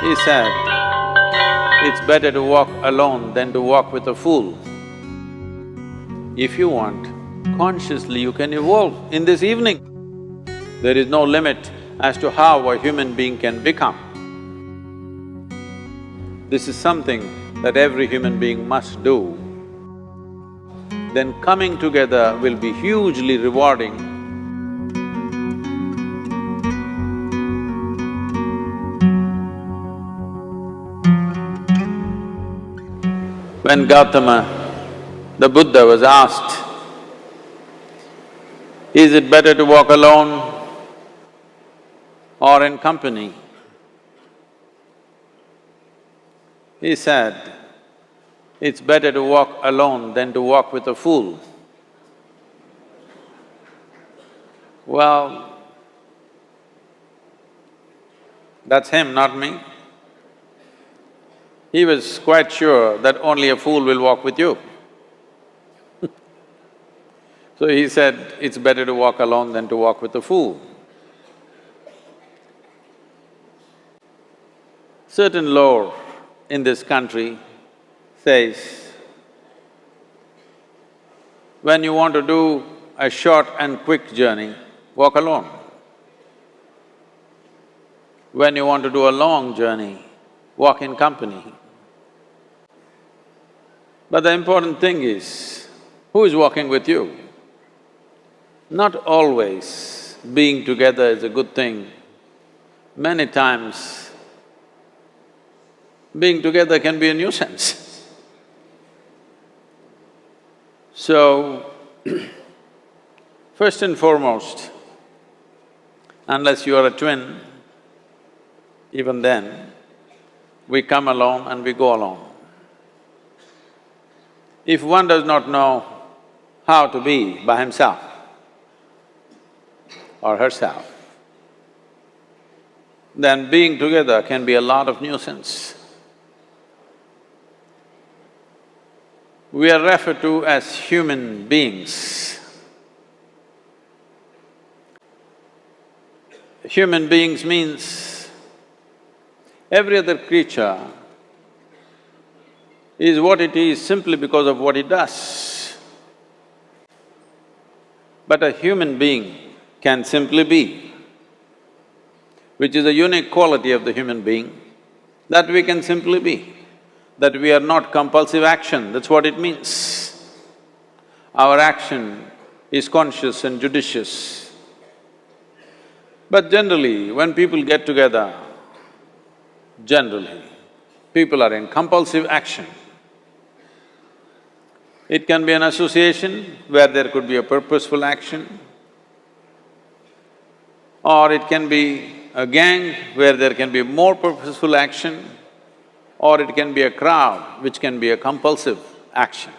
He said, it's better to walk alone than to walk with a fool. If you want, consciously you can evolve in this evening. There is no limit as to how a human being can become. This is something that every human being must do. Then coming together will be hugely rewarding. When Gautama, the Buddha, was asked, is it better to walk alone or in company? He said, it's better to walk alone than to walk with a fool. Well, that's him, not me. He was quite sure that only a fool will walk with you. So he said, it's better to walk alone than to walk with a fool. Certain lore in this country says, when you want to do a short and quick journey, walk alone. When you want to do a long journey, walk in company. But the important thing is, who is walking with you? Not always being together is a good thing. Many times, being together can be a nuisance. So, first and foremost, unless you are a twin, even then, we come alone and we go alone. If one does not know how to be by himself or herself, then being together can be a lot of nuisance. We are referred to as human beings. Human beings means every other creature is what it is simply because of what it does. But a human being can simply be, which is a unique quality of the human being, that we can simply be, that we are not compulsive action, that's what it means. Our action is conscious and judicious. But generally, when people get together, generally, people are in compulsive action. It can be an association where there could be a purposeful action, or it can be a gang where there can be more purposeful action, or it can be a crowd which can be a compulsive action.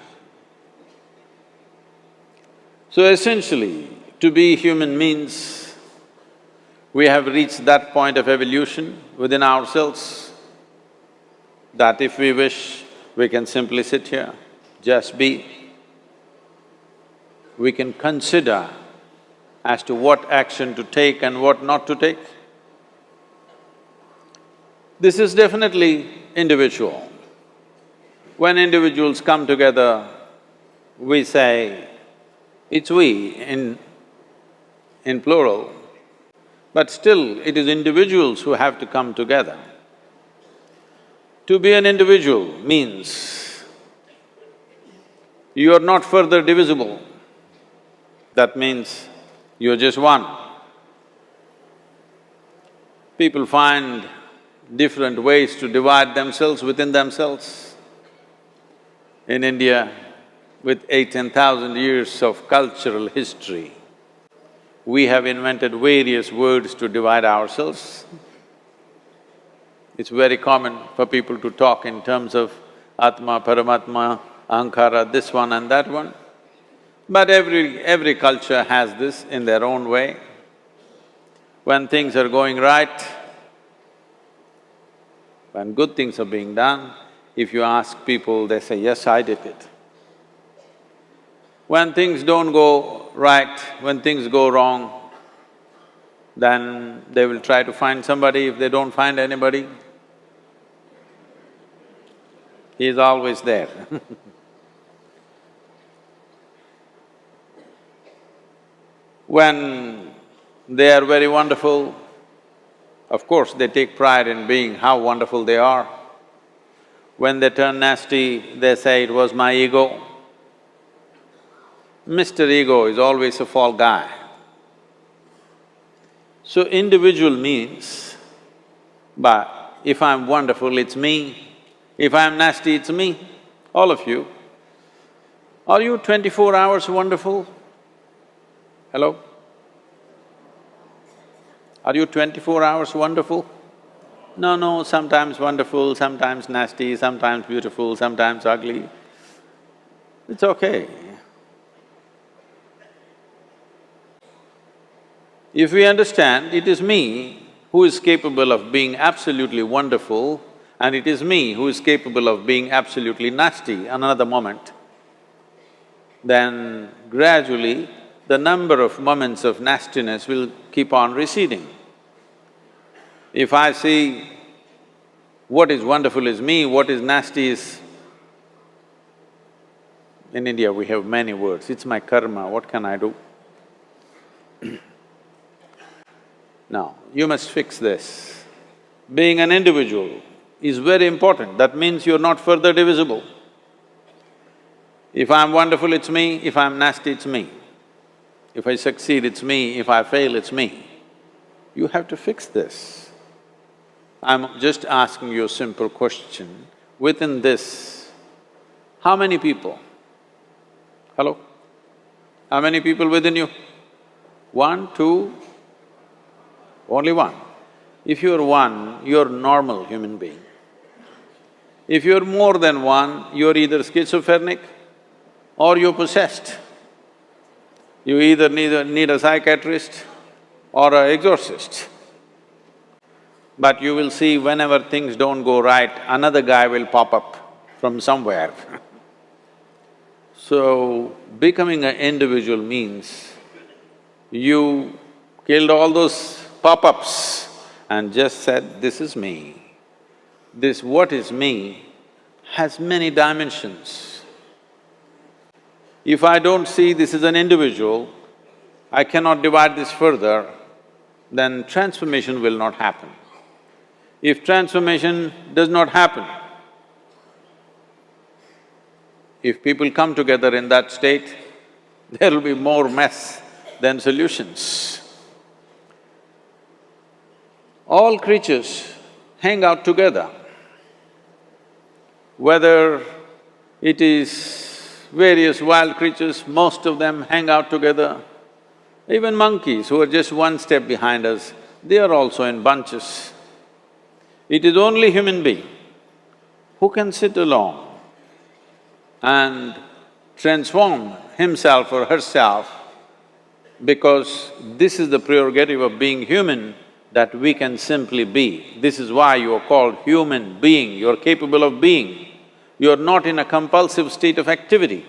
So essentially, to be human means we have reached that point of evolution within ourselves that if we wish, we can simply sit here, just be. We can consider as to what action to take and what not to take. This is definitely individual. When individuals come together, we say, it's we in plural, but still it is individuals who have to come together. To be an individual means you are not further divisible. That means you're just one. People find different ways to divide themselves within themselves. In India, with 8,000–10,000 years of cultural history, we have invented various words to divide ourselves. It's very common for people to talk in terms of Atma, Paramatma, Ahankara, this one and that one. But every culture has this in their own way. When things are going right, when good things are being done, if you ask people, they say, yes, I did it. When things don't go right, when things go wrong, then they will try to find somebody. If they don't find anybody, He is always there. When they are very wonderful, of course they take pride in being how wonderful they are. When they turn nasty, they say, "It was my ego." Mr. Ego is always a fall guy. So individual means, but if I'm wonderful, it's me. If I'm nasty, it's me. All of you. Are you 24 hours wonderful? Hello? Are you 24 hours wonderful? No, sometimes wonderful, sometimes nasty, sometimes beautiful, sometimes ugly. It's okay. If we understand it is me who is capable of being absolutely wonderful and it is me who is capable of being absolutely nasty another moment, then gradually the number of moments of nastiness will keep on receding. If I see what is wonderful is me, what is nasty is… In India we have many words, it's my karma, what can I do? Now, you must fix this. Being an individual is very important, that means you're not further divisible. If I'm wonderful, it's me, if I'm nasty, it's me. If I succeed, it's me, if I fail, it's me. You have to fix this. I'm just asking you a simple question. Within this, how many people? Hello? How many people within you? One, two? Only one. If you're one, you're normal human being. If you're more than one, you're either schizophrenic or you're possessed. You either need a psychiatrist or an exorcist. But you will see whenever things don't go right, another guy will pop up from somewhere. So, becoming an individual means you killed all those pop-ups and just said, "This is me." This what is me has many dimensions. If I don't see this is an individual, I cannot divide this further, then transformation will not happen. If transformation does not happen, if people come together in that state, there will be more mess than solutions. All creatures hang out together. Whether it is various wild creatures, most of them hang out together. Even monkeys who are just one step behind us, they are also in bunches. It is only human being who can sit alone and transform himself or herself, because this is the prerogative of being human, that we can simply be. This is why you are called human being, you are capable of being. You are not in a compulsive state of activity.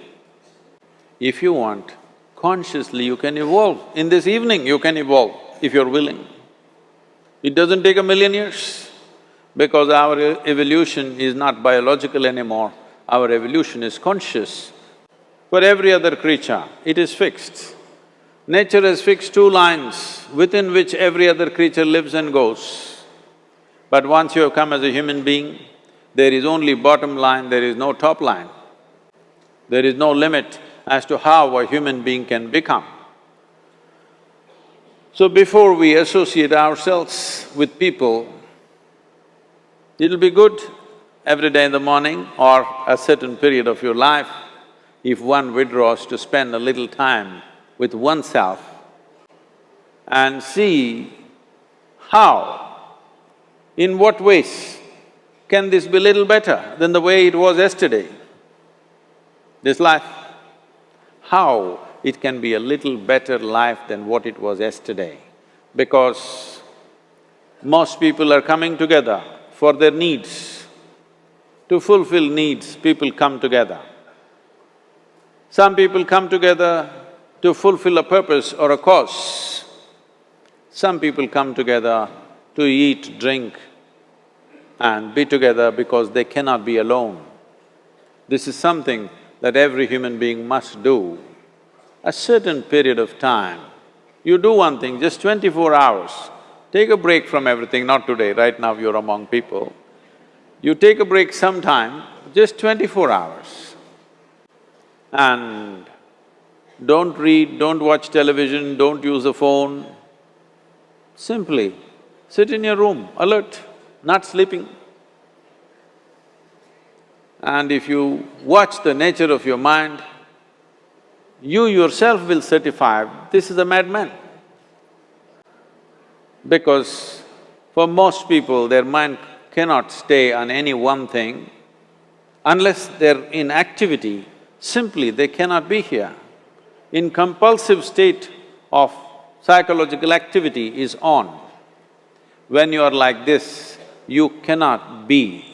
If you want, consciously you can evolve. In this evening you can evolve, if you're willing. It doesn't take 1,000,000 years, because our evolution is not biological anymore, our evolution is conscious. For every other creature, it is fixed. Nature has fixed two lines within which every other creature lives and goes. But once you have come as a human being, there is only bottom line, there is no top line. There is no limit as to how a human being can become. So before we associate ourselves with people, it'll be good every day in the morning or a certain period of your life, if one withdraws to spend a little time with oneself and see how, in what ways can this be little better than the way it was yesterday, this life? How it can be a little better life than what it was yesterday? Because most people are coming together for their needs. To fulfill needs, people come together. Some people come together to fulfill a purpose or a cause. Some people come together to eat, drink and be together because they cannot be alone. This is something that every human being must do. A certain period of time, you do one thing, just 24 hours, take a break from everything, not today, right now you're among people. You take a break sometime, just 24 hours. And don't read, don't watch television, don't use a phone. Simply sit in your room, alert, not sleeping. And if you watch the nature of your mind, you yourself will certify, this is a madman. Because for most people, their mind cannot stay on any one thing. Unless they're in activity, simply they cannot be here. In compulsive state of psychological activity is on. When you are like this, you cannot be.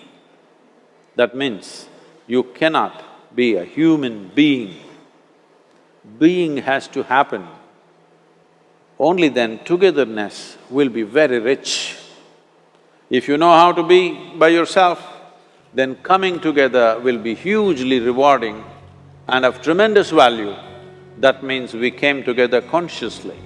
That means you cannot be a human being. Being has to happen. Only then togetherness will be very rich. If you know how to be by yourself, then coming together will be hugely rewarding and of tremendous value. That means we came together consciously.